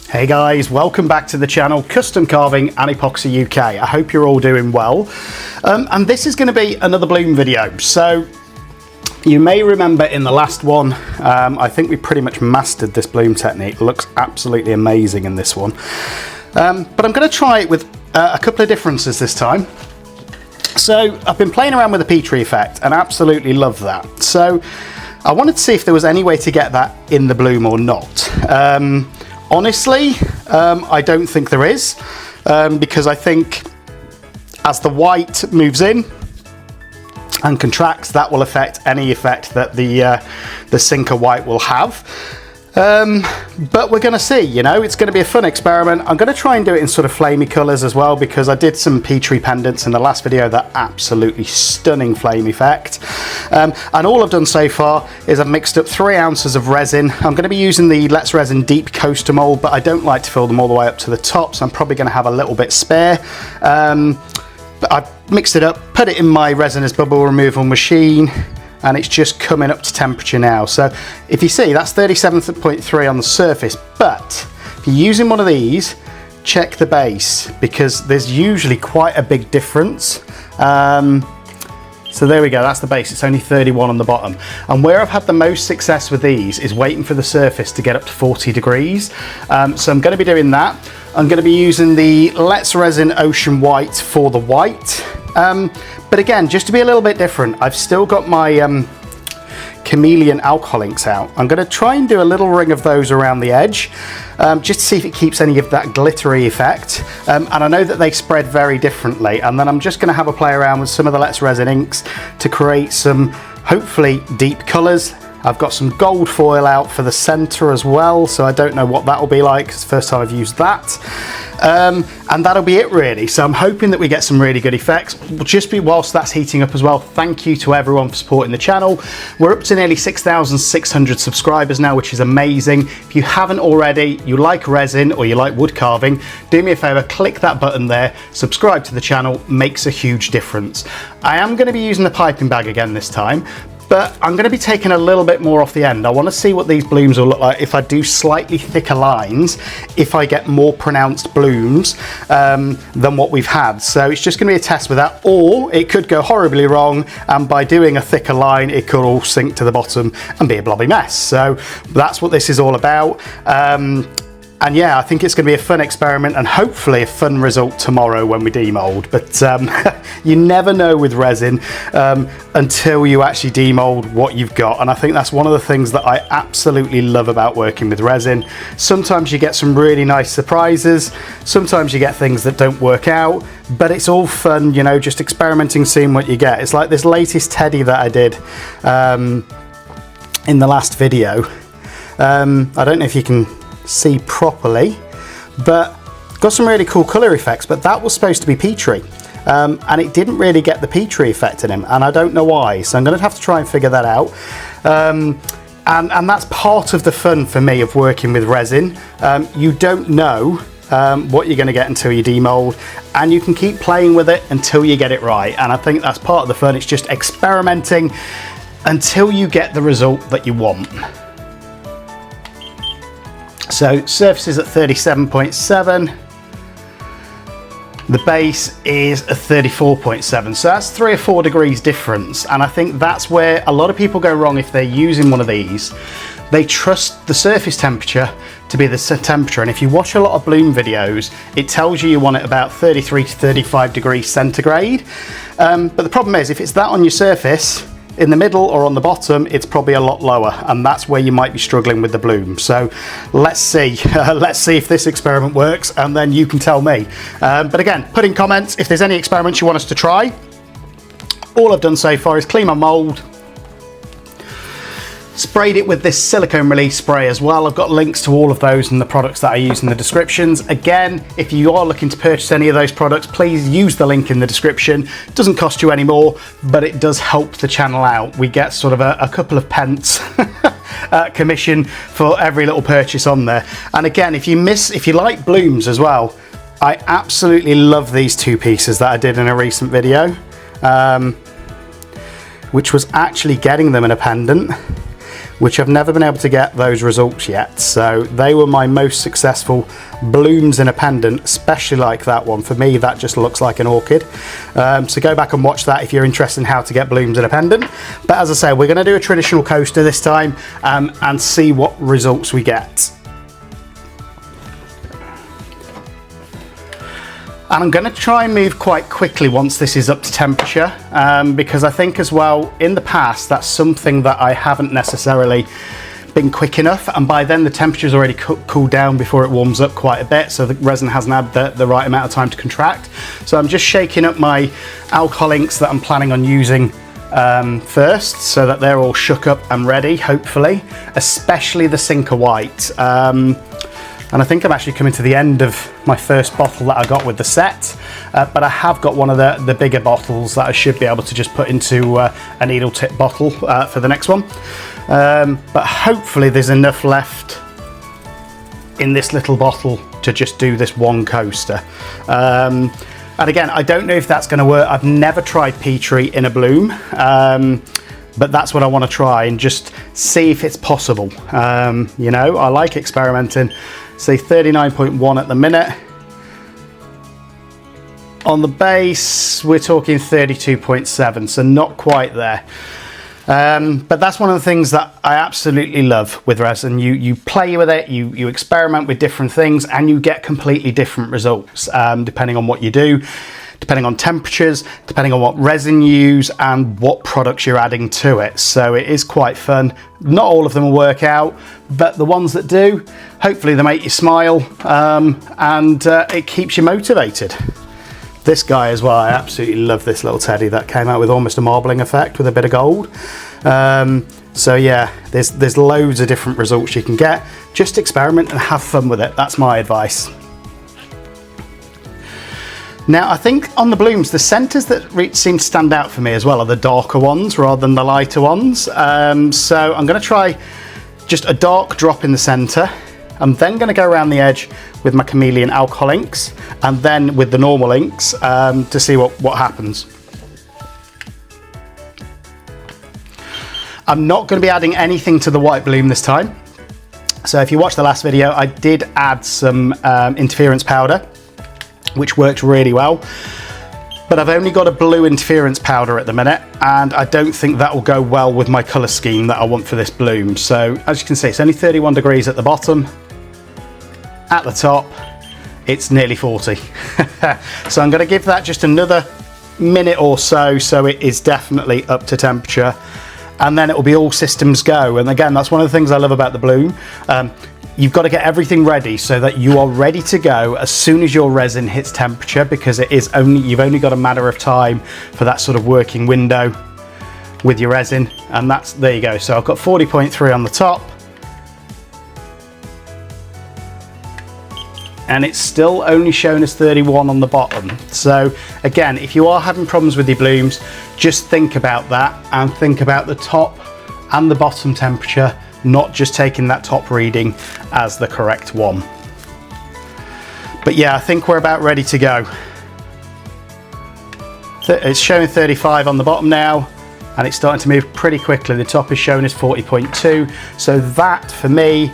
Hey guys, welcome back to the channel Custom Carving and Epoxy UK. I hope you're all doing well. And this is going to be another bloom video. So you may remember in the last one, I think we pretty much mastered this bloom technique. It looks absolutely amazing in this one. But I'm going to try it with a couple of differences this time. So I've been playing around with the Petri effect and absolutely love that. So I wanted to see if there was any way to get that in the bloom or not. Honestly, I don't think there is, because I think as the white moves in and contracts, that will affect any effect that the sinker white will have. But we're going to see, you know, it's going to be a fun experiment. I'm going to try and do it in sort of flamey colours as well, because I did some Petri pendants in the last video, that absolutely stunning flame effect. And all I've done so far is I've mixed up 3 ounces of resin. I'm going to be using the Let's Resin Deep Coaster mould, but I don't like to fill them all the way up to the top, so I'm probably going to have a little bit spare. But I've mixed it up, put it in my resinous bubble removal machine, and it's just coming up to temperature now. So if you see, that's 37.3 on the surface, but if you're using one of these, check the base, because there's usually quite a big difference. So there we go, that's the base, it's only 31 on the bottom. And where I've had the most success with these is waiting for the surface to get up to 40 degrees. So I'm going to be doing that. I'm going to be using the Let's Resin Ocean White for the white. But again, just to be a little bit different, I've still got my chameleon alcohol inks out. I'm going to try and do a little ring of those around the edge, just to see if it keeps any of that glittery effect. And I know that they spread very differently, and then I'm just going to have a play around with some of the Let's Resin inks to create some hopefully deep colours. I've got some gold foil out for the centre as well, so I don't know what that will be like. It's the first time I've used that. And that'll be it really. So I'm hoping that we get some really good effects. Just whilst that's heating up as well, thank you to everyone for supporting the channel. We're up to nearly 6,600 subscribers now, which is amazing. If you haven't already, you like resin or you like wood carving, do me a favour, click that button there, subscribe to the channel, makes a huge difference. I am going to be using the piping bag again this time, but I'm going to be taking a little bit more off the end. I want to see what these blooms will look like if I do slightly thicker lines, if I get more pronounced blooms than what we've had. So it's just going to be a test with that, or it could go horribly wrong, and by doing a thicker line, it could all sink to the bottom and be a blobby mess. So that's what this is all about. And yeah, I think it's going to be a fun experiment and hopefully a fun result tomorrow when we demold. But you never know with resin until you actually demold what you've got. And I think that's one of the things that I absolutely love about working with resin. Sometimes you get some really nice surprises. Sometimes you get things that don't work out. But it's all fun, you know, just experimenting, seeing what you get. It's like this latest teddy that I did in the last video. I don't know if you can see properly, but got some really cool color effects, but that was supposed to be Petri, and it didn't really get the Petri effect in him, and I don't know why, so I'm gonna have to try and figure that out. And that's part of the fun for me of working with resin. You don't know what you're going to get until you demold, and you can keep playing with it until you get it right, and I think that's part of the fun. It's just experimenting until you get the result that you want. So surface is at 37.7, the base is at 34.7, so that's 3 or 4 degrees difference, and I think that's where a lot of people go wrong if they're using one of these. They trust the surface temperature to be the temperature, and if you watch a lot of bloom videos, it tells you want it about 33 to 35 degrees centigrade, but the problem is if it's that on your surface, in the middle or on the bottom, it's probably a lot lower, and that's where you might be struggling with the bloom. So let's see. Let's see if this experiment works, and then you can tell me. But again, put in comments if there's any experiments you want us to try. All I've done so far is clean my mould, sprayed it with this silicone release spray as well. I've got links to all of those and the products that I use in the descriptions. Again, if you are looking to purchase any of those products, please use the link in the description. It doesn't cost you any more, but it does help the channel out. We get sort of a couple of pence commission for every little purchase on there. And again, if you like blooms as well, I absolutely love these 2 pieces that I did in a recent video, which was actually getting them in a pendant. which I've never been able to get those results yet. So they were my most successful blooms in a pendant, especially like that one. For me, that just looks like an orchid. So go back and watch that if you're interested in how to get blooms in a pendant. But as I say, we're going to do a traditional coaster this time and see what results we get. And I'm going to try and move quite quickly once this is up to temperature, because I think as well, in the past, that's something that I haven't necessarily been quick enough, and by then the temperature's already cooled down before it warms up quite a bit, so the resin hasn't had the right amount of time to contract. So I'm just shaking up my alcohol inks that I'm planning on using first, so that they're all shook up and ready, hopefully, especially the Sinker White. And I think I'm actually coming to the end of my first bottle that I got with the set, but I have got one of the bigger bottles that I should be able to just put into a needle tip bottle for the next one. But hopefully there's enough left in this little bottle to just do this one coaster. And again, I don't know if that's going to work. I've never tried Petri in a bloom, but that's what I want to try and just see if it's possible. You know, I like experimenting. Say 39.1 at the minute. On the base, we're talking 32.7, so not quite there. But that's one of the things that I absolutely love with resin. You play with it, you experiment with different things, and you get completely different results depending on what you do, depending on temperatures, depending on what resin you use, and what products you're adding to it. So it is quite fun. Not all of them will work out, but the ones that do, hopefully they make you smile, and it keeps you motivated. This guy as well, I absolutely love this little teddy that came out with almost a marbling effect with a bit of gold. So yeah, there's loads of different results you can get. Just experiment and have fun with it. That's my advice. Now, I think on the blooms, the centres that seem to stand out for me as well are the darker ones rather than the lighter ones. So I'm going to try just a dark drop in the centre. I'm then going to go around the edge with my chameleon alcohol inks, and then with the normal inks to see what happens. I'm not going to be adding anything to the white bloom this time. So if you watched the last video, I did add some interference powder, which worked really well, but I've only got a blue interference powder at the minute, and I don't think that will go well with my colour scheme that I want for this bloom. So as you can see, it's only 31 degrees at the bottom. At the top, it's nearly 40. So I'm going to give that just another minute or so, so it is definitely up to temperature, and then it will be all systems go. And again, that's one of the things I love about the bloom. You've got to get everything ready so that you are ready to go as soon as your resin hits temperature, because you've only got a matter of time for that sort of working window with your resin. And there you go. So I've got 40.3 on the top, and it's still only shown as 31 on the bottom. So again, if you are having problems with your blooms, just think about that and think about the top and the bottom temperature, not just taking that top reading as the correct one. But yeah, I think we're about ready to go. It's showing 35 on the bottom now, and it's starting to move pretty quickly. The top is shown as 40.2, so that for me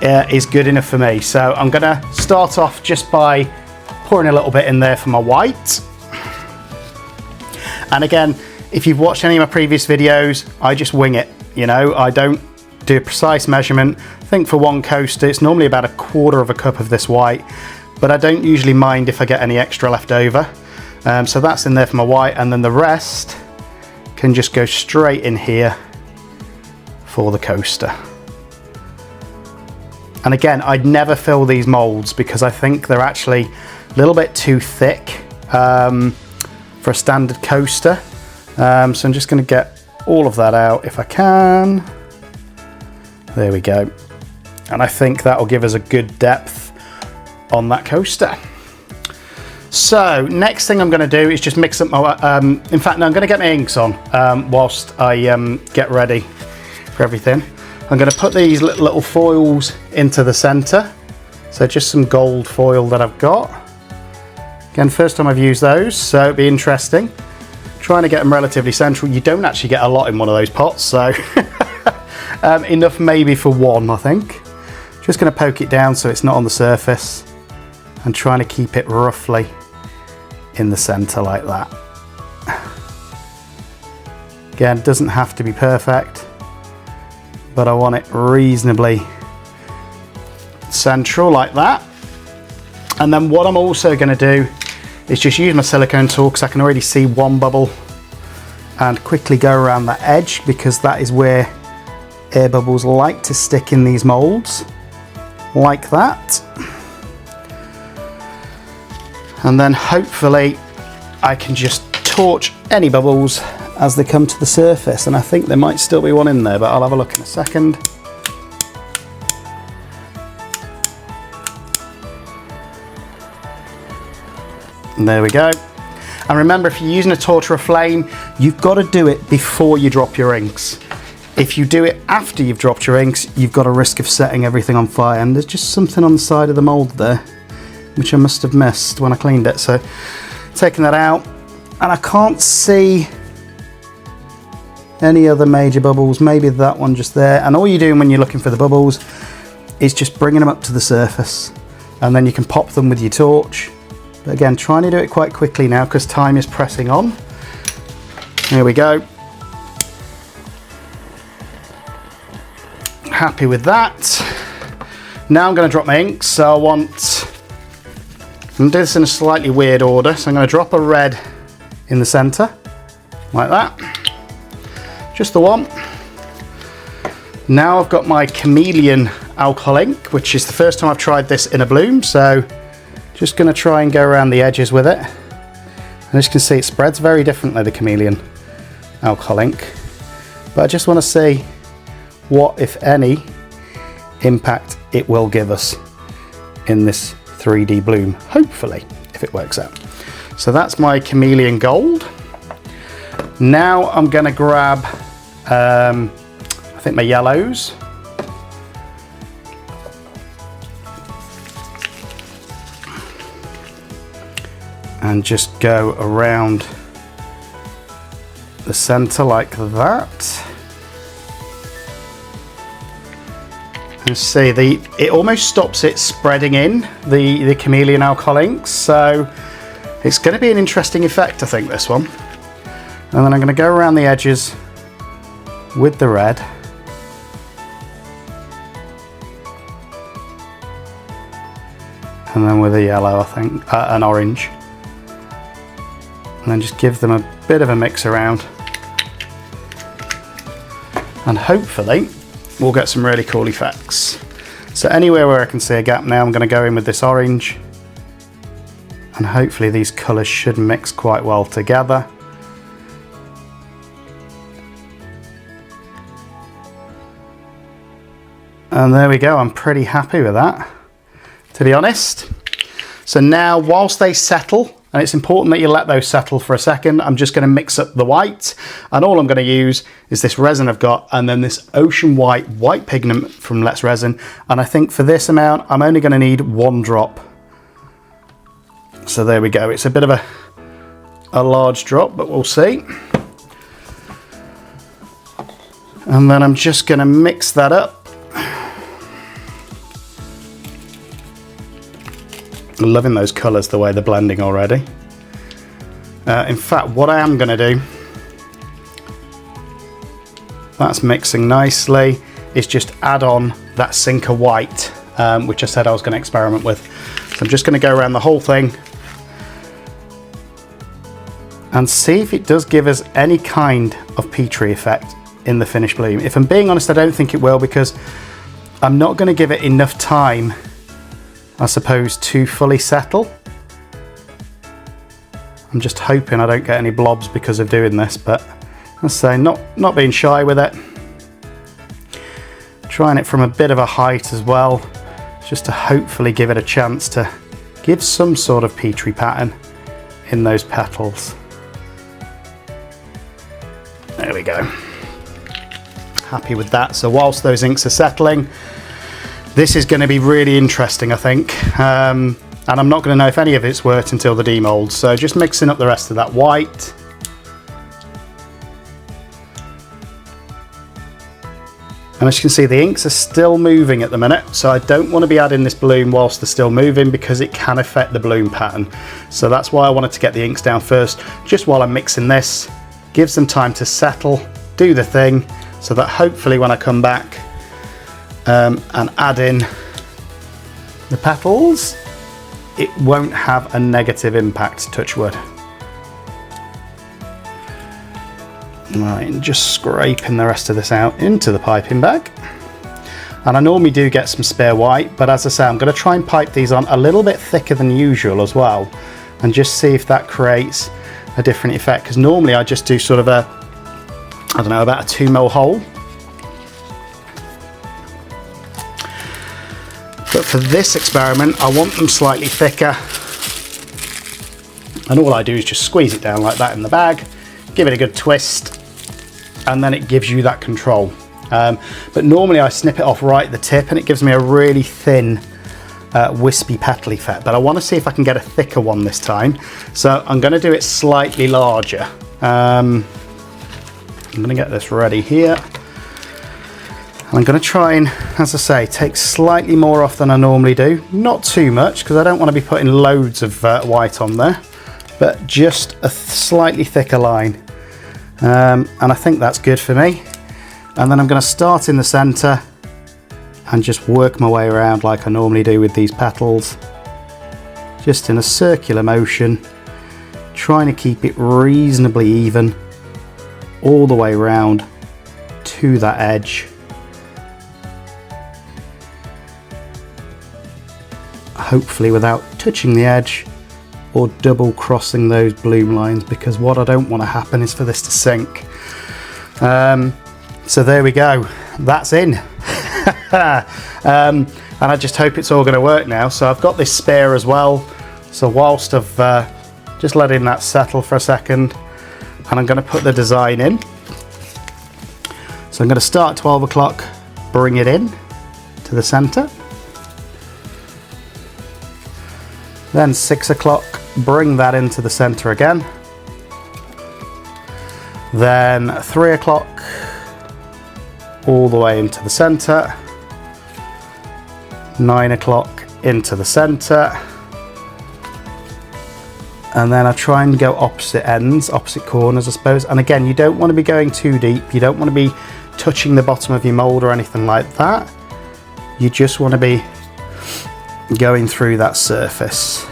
is good enough for me. So I'm gonna start off just by pouring a little bit in there for my white. And again, if you've watched any of my previous videos, I just wing it. You know, I don't do a precise measurement. I think for one coaster, it's normally about 1/4 cup of this white, but I don't usually mind if I get any extra left over. So that's in there for my white, and then the rest can just go straight in here for the coaster. And again, I'd never fill these molds because I think they're actually a little bit too thick for a standard coaster. So I'm just going to get all of that out if I can. There we go. And I think that will give us a good depth on that coaster. So next thing I'm going to do is just mix up my, in fact, no, I'm going to get my inks on whilst I get ready for everything. I'm going to put these little foils into the center. So just some gold foil that I've got. Again, first time I've used those, so it'll be interesting. Trying to get them relatively central. You don't actually get a lot in one of those pots, so Enough maybe for one, I think. Just going to poke it down so it's not on the surface and trying to keep it roughly in the center like that. Again, it doesn't have to be perfect, but I want it reasonably central like that. And then what I'm also going to do is just use my silicone tool, because I can already see one bubble, and quickly go around that edge, because that is where air bubbles like to stick in these molds, like that. And then hopefully I can just torch any bubbles as they come to the surface, and I think there might still be one in there, but I'll have a look in a second. And there we go. And remember, if you're using a torch or a flame, you've got to do it before you drop your inks. If you do it after you've dropped your inks, you've got a risk of setting everything on fire. And there's just something on the side of the mold there, which I must have missed when I cleaned it. So taking that out, and I can't see any other major bubbles, maybe that one just there. And all you're doing when you're looking for the bubbles is just bringing them up to the surface, and then you can pop them with your torch. But again, trying to do it quite quickly now because time is pressing on. There we go. Happy with that. Now I'm going to drop my inks. So I'm going to do this in a slightly weird order. So I'm going to drop a red in the center, like that. Just the one. Now I've got my chameleon alcohol ink, which is the first time I've tried this in a bloom. So just going to try and go around the edges with it. And as you can see, it spreads very differently, the chameleon alcohol ink. But I just want to see what, if any, impact it will give us in this 3D bloom, hopefully, if it works out. So that's my chameleon gold. Now I'm going to grab, I think, my yellows. And just go around the center like that. And see, it almost stops it spreading in, the chameleon alcohol inks. So it's going to be an interesting effect, I think, this one. And then I'm going to go around the edges with the red. And then with the yellow, I think, and orange. And then just give them a bit of a mix around. And hopefully we'll get some really cool effects. So anywhere where I can see a gap now, I'm going to go in with this orange. And hopefully these colours should mix quite well together. And there we go, I'm pretty happy with that, to be honest. So now, whilst they settle, and it's important that you let those settle for a second, I'm just going to mix up the white, and all I'm going to use is this resin I've got, and then this ocean white pigment from Let's Resin. And I think for this amount, I'm only going to need 1 drop. So there we go. It's a bit of a large drop, but we'll see. And then I'm just going to mix that up. I'm loving those colours, the way they're blending already. In fact, what I am going to do, that's mixing nicely, is just add on that Sinker white, which I said I was going to experiment with. So I'm just going to go around the whole thing and see if it does give us any kind of Petri effect in the finished bloom. If I'm being honest, I don't think it will, because I'm not going to give it enough time, I suppose, to fully settle. I'm just hoping I don't get any blobs because of doing this, but let's say not being shy with it. Trying it from a bit of a height as well, just to hopefully give it a chance to give some sort of Petri pattern in those petals. There we go. Happy with that. So whilst those inks are settling, this is going to be really interesting, I think, and I'm not going to know if any of it's worked until the demold. So just mixing up the rest of that white. And as you can see, the inks are still moving at the minute, so I don't want to be adding this bloom whilst they're still moving because it can affect the bloom pattern. So that's why I wanted to get the inks down first, just while I'm mixing this. Gives them time to settle, do the thing, so that hopefully when I come back and add in the petals, it won't have a negative impact, touch wood. Right, and just scraping the rest of this out into the piping bag. And I normally do get some spare white, but as I say, I'm going to try and pipe these on a little bit thicker than usual as well, and just see if that creates a different effect, because normally I just do sort of a, I don't know, about a 2mm hole. But for this experiment, I want them slightly thicker, and all I do is just squeeze it down like that in the bag, give it a good twist, and then it gives you that control. But normally I snip it off right at the tip and it gives me a really thin wispy petal effect, but I want to see if I can get a thicker one this time, so I'm going to do it slightly larger. I'm going to get this ready here. I'm going to try and, as I say, take slightly more off than I normally do, not too much because I don't want to be putting loads of white on there, but just a slightly thicker line. And I think that's good for me. And then I'm going to start in the center and just work my way around like I normally do with these petals, just in a circular motion, trying to keep it reasonably even all the way around to that edge. Hopefully without touching the edge or double crossing those bloom lines, because what I don't want to happen is for this to sink. So there we go, that's in. And I just hope it's all going to work now. So I've got this spare as well, so whilst I've just letting that settle for a second, and I'm going to put the design in. So I'm going to start at 12 o'clock, bring it in to the center, then 6 o'clock, bring that into the center again, then 3 o'clock all the way into the center, 9 o'clock into the center, and then I try and go opposite ends, opposite corners I suppose. And again, you don't want to be going too deep, you don't want to be touching the bottom of your mold or anything like that, you just want to be going through that surface,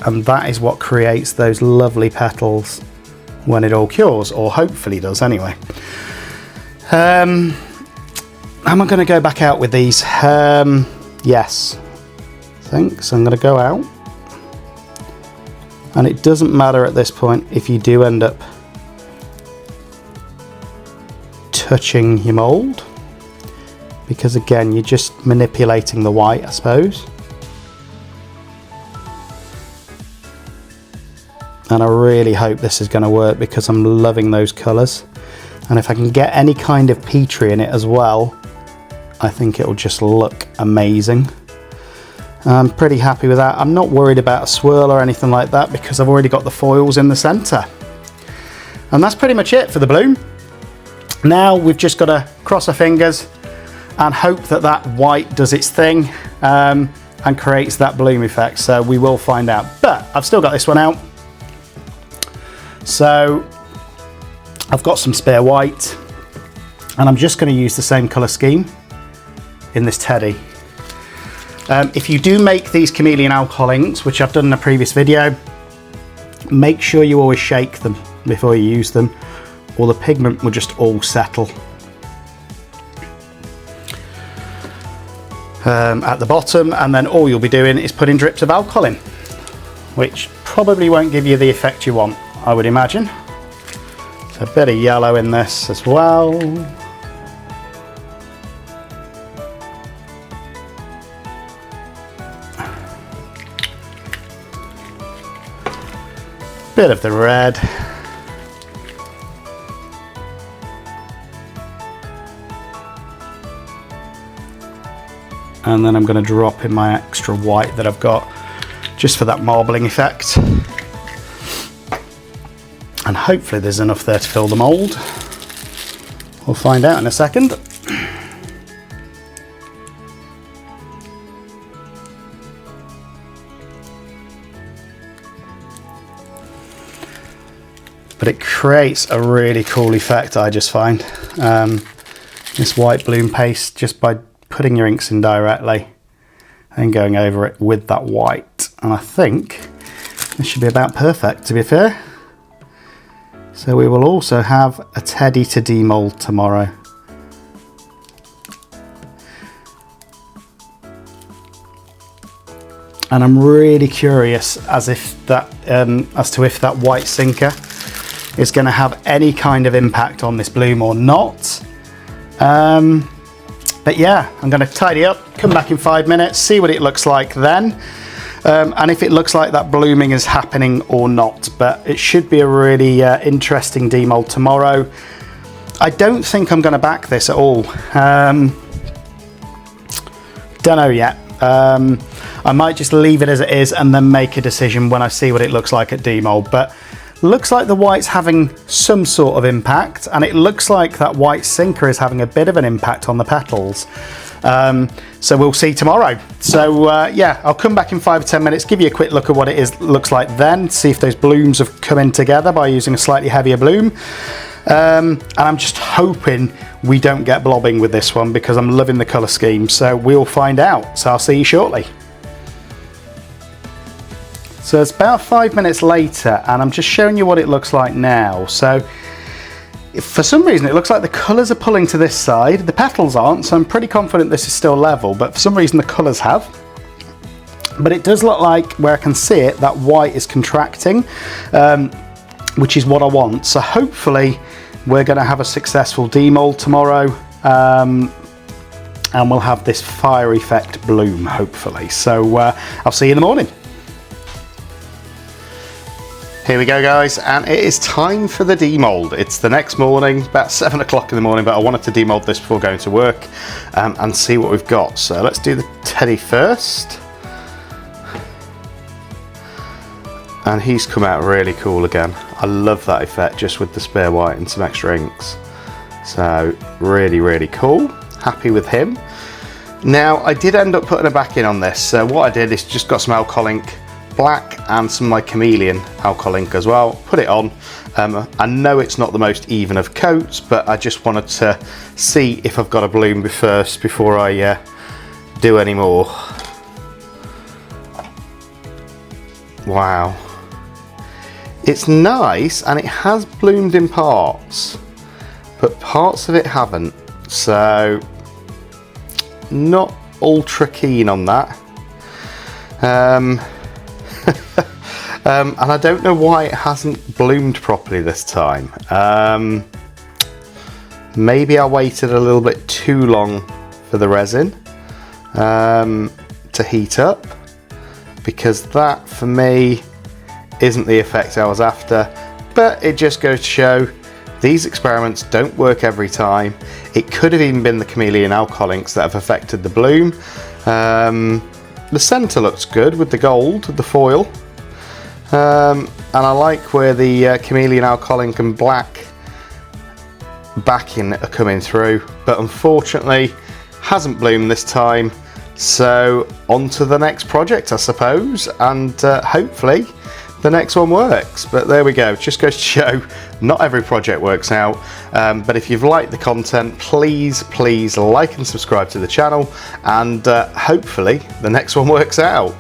and that is what creates those lovely petals when it all cures, or hopefully does anyway. Am I going to go back out with these? Yes, I think so. I'm going to go out, and it doesn't matter at this point if you do end up touching your mold, because again, you're just manipulating the white, I suppose. And I really hope this is going to work, because I'm loving those colours. And if I can get any kind of Petri in it as well, I think it'll just look amazing. I'm pretty happy with that. I'm not worried about a swirl or anything like that, because I've already got the foils in the centre. And that's pretty much it for the bloom. Now we've just got to cross our fingers and hope that that white does its thing and creates that bloom effect. So we will find out. But I've still got this one out. So I've got some spare white, and I'm just going to use the same colour scheme in this teddy. If you do make these chameleon alcohol inks, which I've done in a previous video, make sure you always shake them before you use them, or the pigment will just all settle. At the bottom, and then all you'll be doing is putting drips of alcohol in, which probably won't give you the effect you want, I would imagine. So a bit of yellow in this as well. Bit of the red. And then I'm going to drop in my extra white that I've got just for that marbling effect. And hopefully there's enough there to fill the mould. We'll find out in a second. But it creates a really cool effect, I just find. This white bloom paste, just by putting your inks in directly and going over it with that white. And I think this should be about perfect, to be fair. So we will also have a teddy to demold tomorrow. And I'm really curious as to if that white sinker is going to have any kind of impact on this bloom or not. But yeah, I'm going to tidy up, come back in 5 minutes, see what it looks like then, and if it looks like that blooming is happening or not. But it should be a really interesting demold tomorrow. I don't think I'm going to back this at all. Don't know yet. I might just leave it as it is and then make a decision when I see what it looks like at demold. But looks like the white's having some sort of impact, and it looks like that white sinker is having a bit of an impact on the petals. So we'll see tomorrow. So yeah, I'll come back in 5 or 10 minutes, give you a quick look at what it looks like then, see if those blooms have come in together by using a slightly heavier bloom. And I'm just hoping we don't get blobbing with this one, because I'm loving the colour scheme. So we'll find out. So I'll see you shortly. So it's about 5 minutes later, and I'm just showing you what it looks like now. So for some reason it looks like the colours are pulling to this side, the petals aren't, so I'm pretty confident this is still level, but for some reason the colours have. But it does look like, where I can see it, that white is contracting, which is what I want. So hopefully we're going to have a successful demold tomorrow, and we'll have this fire effect bloom, hopefully. So I'll see you in the morning. Here we go, guys, and it is time for the demold. It's the next morning, about 7 o'clock in the morning, but I wanted to demold this before going to work and see what we've got. So let's do the teddy first. And he's come out really cool again. I love that effect, just with the spare white and some extra inks. So really, really cool. Happy with him. Now, I did end up putting a back in on this. So what I did is just got some alcohol ink black and some of my chameleon alcohol ink as well, put it on. I know it's not the most even of coats, but I just wanted to see if I've got a bloom first before I do any more. Wow, it's nice, and it has bloomed in parts, but parts of it haven't, so not ultra keen on that. And I don't know why it hasn't bloomed properly this time. Maybe I waited a little bit too long for the resin to heat up, because that for me isn't the effect I was after. But it just goes to show these experiments don't work every time. It could have even been the chameleon alcohol inks that have affected the bloom. The centre looks good with the gold, the foil. And I like where the chameleon alcohol ink and black backing are coming through, but unfortunately hasn't bloomed this time. So on to the next project, I suppose, and hopefully the next one works. But there we go, just goes to show not every project works out. But if you've liked the content, please like and subscribe to the channel, and hopefully the next one works out.